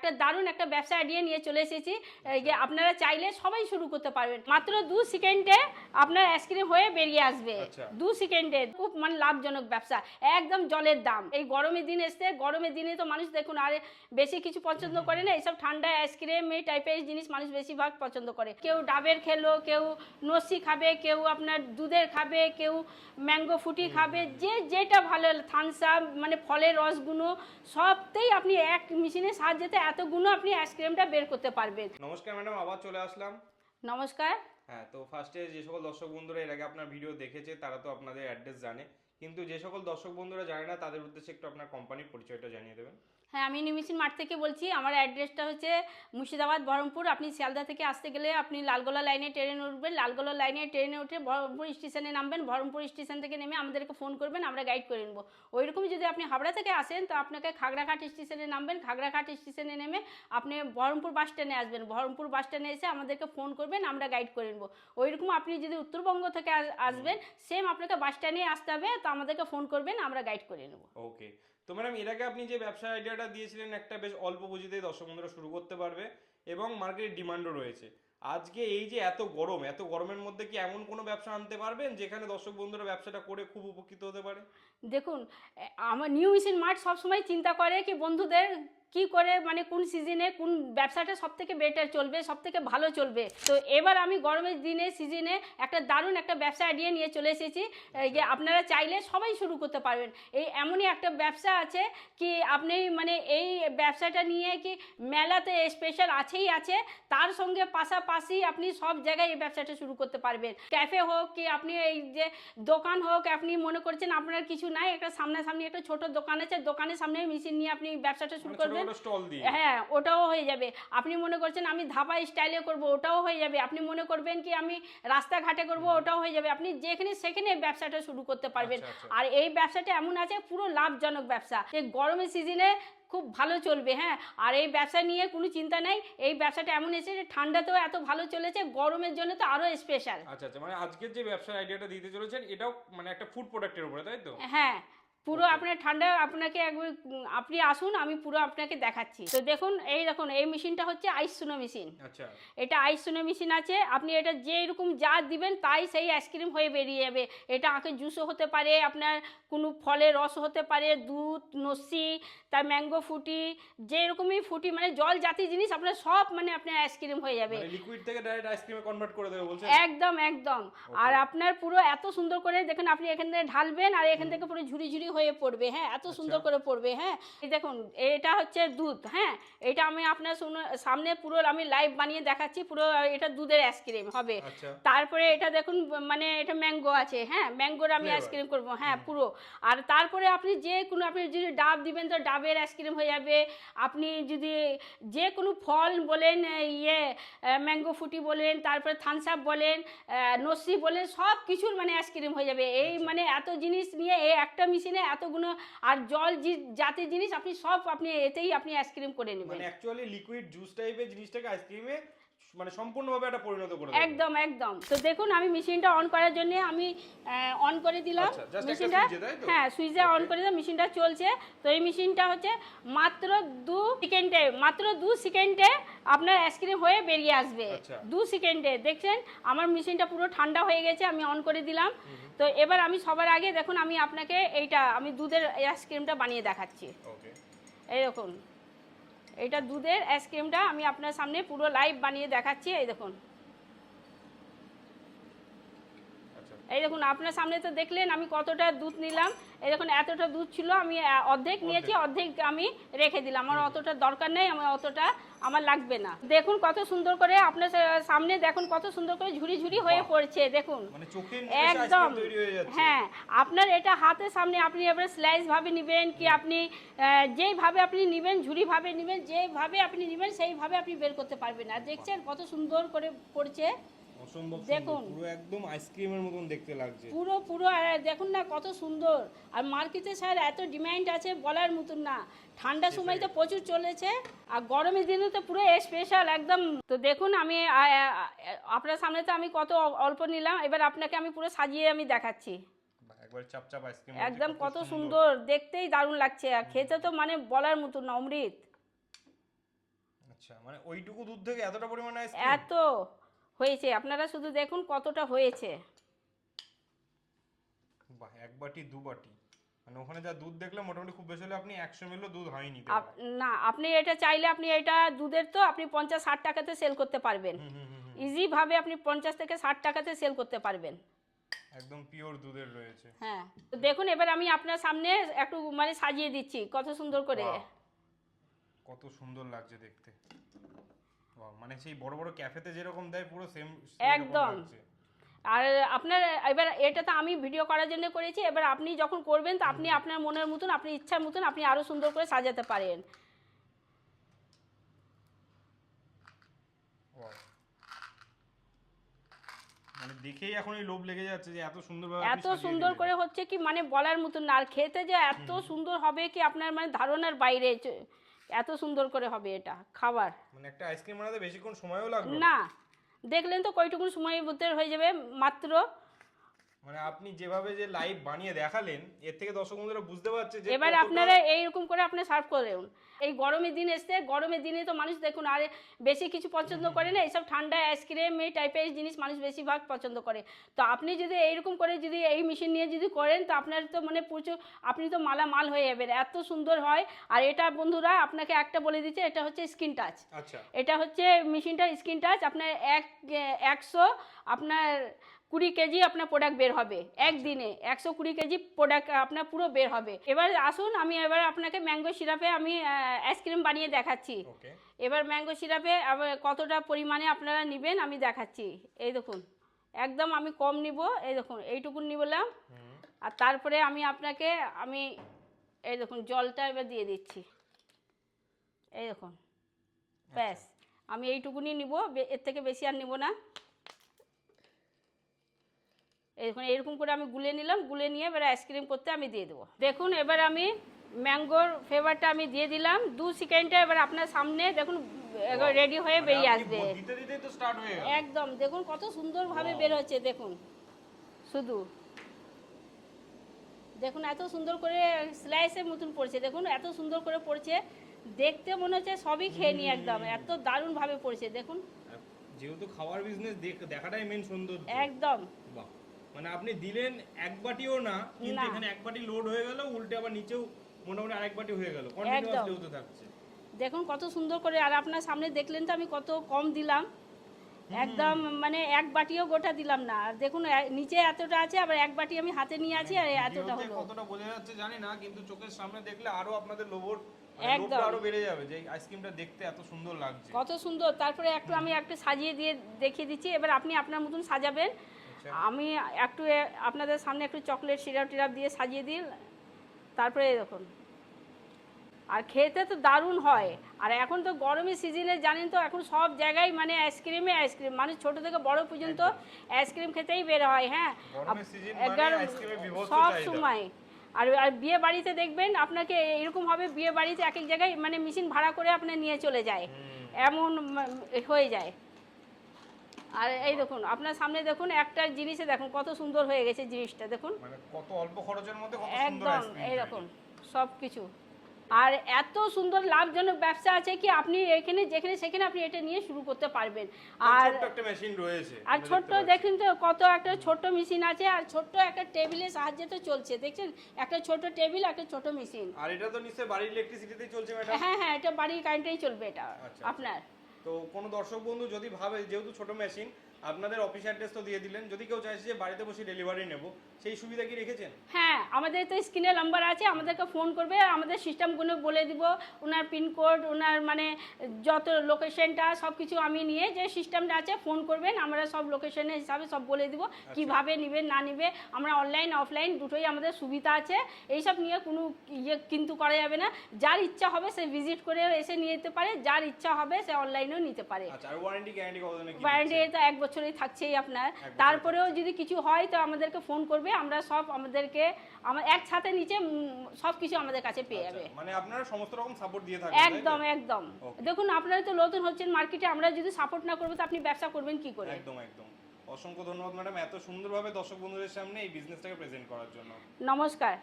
একটা দারুণ একটা ব্যবসা আইডিয়া নিয়ে চলে এসেছি যে আপনারা চাইলে সবাই শুরু করতে পারবেন। মাত্র 2 সেকেন্ডে আপনার আইসক্রিম হয়ে বেরিয়ে আসবে। 2 সেকেন্ডে খুব মানে লাভজনক ব্যবসা, একদম জলের দাম। এই গরমের দিন এসছে, গরমের দিনে তো মানুষ দেখুন আর বেশি কিছু পছন্দ করে না, এইসব ঠান্ডা আইসক্রিম এই টাইপের জিনিস মানুষ বেশিরভাগ পছন্দ করে। কেউ ডাবের খেলো, কেউ নস্যি খাবে, কেউ আপনার দুধের খাবে, কেউ ম্যাঙ্গো ফুটি খাবে, যে যেটা ভালো, থামস আপ মানে ফলের রসগুলো সবতেই আপনি এক মেশিনের সাহায্যে এতগুলো আপনি আইসক্রিমটা বের করতে পারবেন। নমস্কার ম্যাডাম, আবার চলে আসলাম। নমস্কার। হ্যাঁ, তো ফার্স্টে যে সকল দর্শক বন্ধুরা এর আগে আপনার ভিডিও দেখেছে তারা তো আপনাদের অ্যাড্রেস জানে, কিন্তু যে সকল দর্শক বন্ধুরা জানে না তাদের উদ্দেশ্যে একটু আপনার কোম্পানির পরিচয়টা জানিয়ে দেবেন। হ্যাঁ, আমি নিমিশন মাঠ থেকে বলছি। আমার অ্যাড্রেসটা হচ্ছে মুর্শিদাবাদ বহরমপুর। আপনি শিয়ালদা থেকে আসতে গেলে আপনি লালগোলা লাইনে ট্রেনে উঠবেন, লালগোলা লাইনে ট্রেনে উঠে বহরমপুর স্টেশনে নামবেন, বহরমপুর স্টেশন থেকে নেমে আমাদেরকে ফোন করবেন, আমরা গাইড করে নেবো। ওইরকমই যদি আপনি হাবড়া থেকে আসেন তো আপনাকে খাগড়াঘাট স্টেশনে নামবেন, খাগড়াঘাট স্টেশনে নেমে আপনি বহরমপুর বাস স্ট্যান্ডে আসবেন, বহরমপুর বাস স্ট্যান্ডে এসে আমাদেরকে ফোন করবেন, আমরা গাইড করে নেবো। ওইরকম আপনি যদি উত্তরবঙ্গ থেকে আসবেন, সেম আপনাকে বাস স্ট্যান্ডে আসতে হবে, তো আমাদেরকে ফোন করবেন, আমরা গাইড করে নেবো। ওকে, তো ম্যাডাম এর আগে আপনি যে ব্যবসা আইডিয়াটা দিয়েছিলেন একটা বেশ অল্প পুঁজিতে দর্শক বন্ধুরা শুরু করতে পারবে এবং মার্কেটে ডিমান্ডও রয়েছে। আজকে এই যে এত গরম, এত গরমের মধ্যে কি এমন কোনো ব্যবসা আনতে পারবেন যেখানে দর্শক বন্ধুরা ব্যবসাটা করে খুব উপকৃত হতে পারে? দেখুন, আমার নিউ মিশন মার্ট সবসময় চিন্তা করে কি বন্ধুদের কি করে মানে কোন সিজনে কোন ব্যবসাটা সব থেকে বেটার চলবে, সব থেকে ভালো চলবে। তো এবার আমি গরমের দিনে সিজনে একটা দারুণ একটা ব্যবসা আইডিয়া নিয়ে চলে এসেছি যে আপনারা চাইলে সবাই শুরু করতে পারবেন। এই এমনই একটা ব্যবসা আছে কি আপনি মানে এই ব্যবসাটা নিয়ে কি মেলাতে স্পেশাল আছেই আছে, তার সঙ্গে পাশাপাশি আপনি সব জায়গায় এই ব্যবসাটা শুরু করতে পারবেন। ক্যাফে হোক কি আপনি এই যে দোকান হোক, আপনি মনে করছেন আপনার কিছু নাই, একটা সামনাসামনি একটা ছোট দোকান আছে, দোকানের সামনে মেশিন নিয়ে আপনি ব্যবসাটা শুরু করবেন। হ্যাঁ, ওটাও হয়ে যাবে। আপনি মনে করছেন আমি ধাবা স্টাইলে করব, ওটাও হয়ে যাবে। আপনি মনে করবেন কি আমি রাস্তাঘাটে করব, ওটাও হয়ে যাবে। আপনি যেখানে সেখানে ব্যবসাটা শুরু করতে পারবেন। আর এই ব্যবসাটা এমন আছে পুরো লাভজনক ব্যবসা, যে গরমের সিজনে খুব ভালো চলবে। হ্যাঁ, আর এই ব্যবসা নিয়ে কোনো চিন্তা নেই। এই ব্যবসাটা এমন এসে যে ঠান্ডাতেও এত ভালো চলেছে, গরমের জন্য তো আরো স্পেশাল। আচ্ছা আচ্ছা, মানে আজকের যে ব্যবসার আইডিয়াটা দিতে চলেছেন এটাও মানে একটা ফুড প্রোডাক্টের উপরে, তাই তো? হ্যাঁ, পুরো আপনার ঠান্ডা আপনাকে একবার আপনি আসুন, আমি পুরো আপনাকে দেখাচ্ছি। তো দেখুন, এই দেখুন এই মেশিনটা হচ্ছে আইস সুনো মেশিন। আচ্ছা, এটা আইস সুনো মেশিন আছে। আপনি এটা যেরকম যা দিবেন তাই সেই আইসক্রিম হয়ে বেরিয়ে যাবে। এটা আখের জুসও হতে পারে, আপনার কোনো ফলের রস হতে পারে, দুধ, নস্যি, তার ম্যাঙ্গো ফুটি, যেরকমই ফুটি মানে জল জাতীয় জিনিস আপনার সব মানে আপনার আইসক্রিম হয়ে যাবে। মানে লিকুইড থেকে ডাইরেক্ট আইসক্রিমে কনভার্ট করে দেবে বলছেন? একদম একদম। আর আপনার পুরো এত সুন্দর করে দেখুন, আপনি এখান থেকে ঢালবেন আর এখান থেকে পুরো ঝুড়ি ঝুড়ি হয়ে পড়বে। হ্যাঁ, এত সুন্দর করে পড়বে। হ্যাঁ, এই দেখুন এটা হচ্ছে দুধ। হ্যাঁ, এটা আমি আপনার সামনে পুরো আমি লাইভ বানিয়ে দেখাচ্ছি। পুরো এটা দুধের আইসক্রিম হবে। তারপরে এটা দেখুন মানে এটা ম্যাঙ্গো আছে। হ্যাঁ, ম্যাঙ্গোর আমি আইসক্রিম করবো। হ্যাঁ, পুরো। আর তারপরে আপনি যে কোনো আপনি যদি ডাব দিবেন তো ডাবের আইসক্রিম হয়ে যাবে। আপনি যদি যে কোনো ফল বলেন, ম্যাঙ্গো ফুটি বলেন, তারপরে থামস আপ বলেন, নস্যি বলেন, সব কিছুর মানে আইসক্রিম হয়ে যাবে। এই মানে এত জিনিস নিয়ে এই একটা মেশিনে এতগুলো, আর জল জাতীয় জিনিস আপনি সব আপনি এতেই আপনি আইসক্রিম করে নেবেন। মানে অ্যাকচুয়ালি লিকুইড জুস টাইপের জিনিসটাকে আইসক্রিমে মানে সম্পূর্ণভাবে এটা পরিণত করে দেবে। একদম একদম। তো দেখুন আমি মেশিনটা অন করার জন্য আমি অন করে দিলাম মেশিনটা। হ্যাঁ, সুইচে অন করে দিলাম, মেশিনটা চলছে। তো এই মেশিনটা হচ্ছে মাত্র 2 সেকেন্ডে আপনার আইসক্রিম হয়ে বেরিয়ে আসবে। 2 সেকেন্ডে। দেখছেন আমার মেশিনটা পুরো ঠান্ডা হয়ে গেছে, আমি অন করে দিলাম। তো এবার আমি সবার আগে দেখুন আমি আপনাকে আমি দুধের আইসক্রিমটা বানিয়ে দেখাচ্ছি। এই দেখুন এইটা দুধের আইসক্রিমটা আমি আপনার সামনে পুরো লাইভ বানিয়ে দেখাচ্ছি। এই দেখুন, এই দেখুন আপনার সামনে তো দেখলেন আমি কতটা দুধ নিলাম। এই দেখুন এতটা দুধ ছিল, আমি অর্ধেক নিয়েছি, অর্ধেক আমি রেখে দিলাম। আমার অতটা দরকার নেই, আমার অতটা আমার লাগবে না। দেখুন কত সুন্দর করে আপনার সামনে দেখুন কত সুন্দর করে ঝুড়ি ঝুড়ি হয়ে পড়ছে। দেখুন একদম। হ্যাঁ, আপনার এটা হাতের সামনে আপনি এবার স্লাইস ভাবে নেবেন কি আপনি যেইভাবে আপনি নেবেন, ঝুড়ি ভাবে নেবেন, যেভাবে আপনি নেবেন সেইভাবে আপনি বের করতে পারবেন। আর দেখছেন কত সুন্দর করে পড়ছে। দেখুন পুরো একদম আইসক্রিমের মতন দেখতে লাগছে। পুরো দেখুন না কত সুন্দর। আর মার্কেটে স্যার এত ডিমান্ড আছে বলার মতন না। ঠান্ডার সময় তো প্রচুর চলেছে, আর গরমের দিনে তো পুরো স্পেশাল একদম। তো দেখুন আমি আপনার সামনে তো আমি কত অল্প নিলাম, এবার আপনাকে আমি পুরো সাজিয়ে আমি দেখাচ্ছি। একবার চাপচাপ আইসক্রিম একদম কত সুন্দর, দেখতেই দারুণ লাগছে, আর খেতে তো মানে বলার মতন না, অমৃত। আচ্ছা, মানে ওইটুকু দুধ থেকে এতটা পরিমাণে আইসক্রিম? এত হয়েছে, আপনারা শুধু দেখুন কতটা হয়েছে। বাহ, এক বাটি দু বাটি, মানে ওখানে যা দুধ দেখলাম মোটামুটি খুব বেশি হলে আপনি 100 মিলও দুধ হয়নি নিতে পারেন। না, আপনি এটা চাইলে আপনি এটা দুধের তো আপনি 50-60 টাকাতে সেল করতে পারবেন। ইজি ভাবে আপনি 50 থেকে 60 টাকাতে সেল করতে পারবেন। একদম পিওর দুধের রয়েছে। হ্যাঁ, তো দেখুন এবার আমি আপনার সামনে একটু মানে সাজিয়ে দিচ্ছি কত সুন্দর করে। বাহ, কত সুন্দর লাগছে দেখতে। বাহ, মানে সেই বড় বড় ক্যাফেতে যেরকম দেয় পুরো সেম একদম। আর আপনার এবার এটা তো আমি ভিডিও করার জন্য করেছি, এবার আপনি যখন করবেন তো আপনি আপনার মনের মতন, আপনি ইচ্ছার মতন আপনি আরো সুন্দর করে সাজাতে পারেন। মানে দেখেই এখন এই লোভ লেগে যাচ্ছে যে এত সুন্দরভাবে এত সুন্দর করে হচ্ছে কি মানে বলার মতন না, আর খেতে যে এত সুন্দর হবে কি আপনার মানে ধারণার বাইরে, এত সুন্দর করে হবে এটা খাবার। মানে একটা আইসক্রিম বানাতে বেশিক্ষণ সময়ও লাগবে না, দেখলেন তো কয়টুকুন সময়ের মধ্যে হয়ে যাবে মাত্র। মানে আপনি যেভাবে যে লাইভ বানিয়ে দেখালেন এর থেকে দর্শক বন্ধুরা বুঝতে পারছে যে এবার কতটা- আপনারা এইরকম করে আপনি সার্ভ করুন। এই গরমের দিন এসছে, গরমের দিনে তো মানুষ দেখুন আর বেশি কিছু পছন্দ করে না, এইসব ঠান্ডা আইসক্রিম এই টাইপের জিনিস মানুষ বেশিরভাগ পছন্দ করে। তো আপনি যদি এইরকম করে যদি এই মেশিন নিয়ে যদি করেন তো আপনার তো মানে প্রচুর, আপনি তো মালামাল হয়ে যাবেন, এত সুন্দর হয়। আর এটা বন্ধুরা আপনাকে একটা বলে দিচ্ছে, এটা হচ্ছে স্ক্রিন টাচ। আচ্ছা, এটা হচ্ছে মেশিনটা স্ক্রিন টাচ। আপনার 100 আপনার 20 কেজি আপনার প্রোডাক্ট বের হবে একদিনে, 120 কেজি প্রোডাক্ট আপনার পুরো বের হবে। এবার আসুন আমি এবার আপনাকে ম্যাঙ্গো সিরাপে আমি আইসক্রিম বানিয়ে দেখাচ্ছি। ওকে, এবার ম্যাঙ্গো সিরাপে আবার কতটা পরিমাণে আপনারা নেবেন আমি দেখাচ্ছি। এই দেখুন একদম আমি কম নিব, এই দেখুন এইটুকুন নিবলাম। আর তারপরে আমি আপনাকে এই দেখুন জলটা এবার দিয়ে দিচ্ছি, এই দেখুন ব্যাস আমি এইটুকুনি নিব, এর থেকে বেশি আর নিব না। এখন এরকম করে আমি গুলে নিলাম, গুলে নিয়ে এবার আইসক্রিম করতে আমি দিয়ে দেবো। দেখুন এবার আমি ম্যাঙ্গোর ফ্লেভারটা আমি দিয়ে দিলাম, 2 সেকেন্ডে এবার আপনার সামনে দেখুন রেডি হয়ে বেরিয়ে আসবে। দিতে দিতে তো স্টার্ট হয়ে গেল। একদম দেখুন কত সুন্দরভাবে বের হচ্ছে, দেখুন শুধু দেখুন এত সুন্দর করে স্লাইসের মতন পড়ছে, দেখুন এত সুন্দর করে পড়ছে, দেখতে মনে হচ্ছে সবই খেয়ে নিই একদম, এত দারুণভাবে পড়ছে দেখুন। যেহেতু খাওয়ার বিজনেস দেখাটাই মেন সৌন্দর্য। একদম। বাহ, মানে আপনি দিলেন এক বাটিও না, কিন্তু এখানে এক বাটি লোড হয়ে গেল, উল্টে আবার নিচেও মোটামুটি আরেক বাটি হয়ে গেল, কন্টিনিউয়াসলি হতে থাকছে। দেখুন কত সুন্দর করে, আর আপনার সামনে দেখলেন তো আমি কত কম দিলাম, একদম মানে এক বাটিও গোটা দিলাম না। আর দেখুন নিচে এতটা আছে, আবার এক বাটি আমি হাতে নিয়ে আছি আর এতটা হলো। কতটা বোঝা যাচ্ছে জানি না, কিন্তু চোখের সামনে দেখলে আরো আপনাদের একদম। লোভটা আরো বেড়ে যাবে যে আইসক্রিমটা দেখতে এত সুন্দর লাগছে। কত সুন্দর। তারপরে আমি একটু সাজিয়ে দিয়ে দেখিয়ে দিচ্ছি, এবার আপনি আপনার মতন সাজাবেন। আমি একটু আপনাদের সামনে একটু চকলেট সিরাপ টিরাপ দিয়ে সাজিয়ে দিই, তারপরে দেখুন। আর খেতে তো দারুণ হয়। আর এখন তো গরমের সিজনে জানেন তো এখন সব জায়গায় মানে আইসক্রিমে আইসক্রিম, মানুষ ছোট থেকে বড় পর্যন্ত আইসক্রিম খেতেই বের হয়। হ্যাঁ, গরমের সিজন মানে একবার আইসক্রিমের বিভৎস সব চাহিদা। সময়। আর বিয়ে বাড়িতে দেখবেন আপনাকে এরকম হবে, বিয়ে বাড়িতে এক এক জায়গায় মানে মেশিন ভাড়া করে আপনি নিয়ে চলে যায়, এমন হয়ে যায়। আর এই দেখুন আপনার সামনে দেখুন একটা জিনিসে দেখুন কত সুন্দর হয়ে গেছে জিনিসটা, দেখুন মানে কত অল্প খরচের মধ্যে কত সুন্দর একদম আইসক্রিম। এই দেখুন সব কিছু। আর এত সুন্দর লাভজনক ব্যবসা আছে কি আপনি এখানে যেখানে সেখানে আপনি এটা নিয়ে শুরু করতে পারবেন। আর ছোট্ট একটা মেশিন রয়েছে, আর ছোট্ট দেখুন তো কত একটা ছোট্ট মেশিন আছে, আর ছোট্ট একটা টেবিলের সাহায্যে তো চলছে, দেখছেন একটা ছোট টেবিল একটা ছোট মেশিন। আর এটা তো নিশ্চয়ই বাড়ির ইলেকট্রিসিটিতেই চলছে ম্যাডাম? হ্যাঁ হ্যাঁ, এটা বাড়ির কারেন্টেই চলবে এটা আচ্ছা। আপনার। তো কোনো দর্শক বন্ধু যদি ভাবে যেহেতু ছোট মেশিন, আপনাদের অফিস অ্যাড্রেস তো দিয়ে দিলেন, যদি কেউ চাইছে যে বাড়িতে বসে ডেলিভারি নেব, সেই সুবিধা কি রেখেছেন? হ্যাঁ, আমাদের তো স্ক্রিনে নাম্বার আছে, আমাদেরকে ফোন করবে, আমাদের সিস্টেমগুলো বলে দিব, ওনার পিনকোড, ওনার মানে যত লোকেশনটা সব কিছু আমি নিয়ে যে সিস্টেমটা আছে ফোন করবেন, আমরা সব লোকেশনের হিসাবে সব বলে দিব কিভাবে নেবেন না নেবে। আমরা অনলাইন অফলাইন দুটোই আমাদের সুবিধা আছে, এইসব নিয়ে কোনো কিন্তু করা যাবে না। যার ইচ্ছা হবে সে ভিজিট করে এসে নিয়ে যেতে পারে, যার ইচ্ছা হবে সে অনলাইনেও নিতে পারে। আচ্ছা, আর ওয়ারেন্টি গ্যারান্টি কতদিনের কি? ওয়ারেন্টি তো 1 বছরই থাকছেই আপনার। তারপরেও যদি কিছু হয় তো আমাদেরকে ফোন করবে, আমরা সব আমাদেরকে একসাথে নিচে সব কিছু আমাদের কাছে পেয়ে যাবে। মানে আপনারা সমস্ত রকম সাপোর্ট দিয়ে থাকেন? একদম একদম। দেখুন আপনারা তো নতুন হচ্ছেন মার্কেটে, আমরা যদি সাপোর্ট না করবো তো আপনি ব্যবসা করবেন কি করে? একদম একদম। অসংখ্য ধন্যবাদ ম্যাডাম এত সুন্দরভাবে দর্শক বন্ধুদের সামনে এই বিজনেসটাকে প্রেজেন্ট করার জন্য। নমস্কার।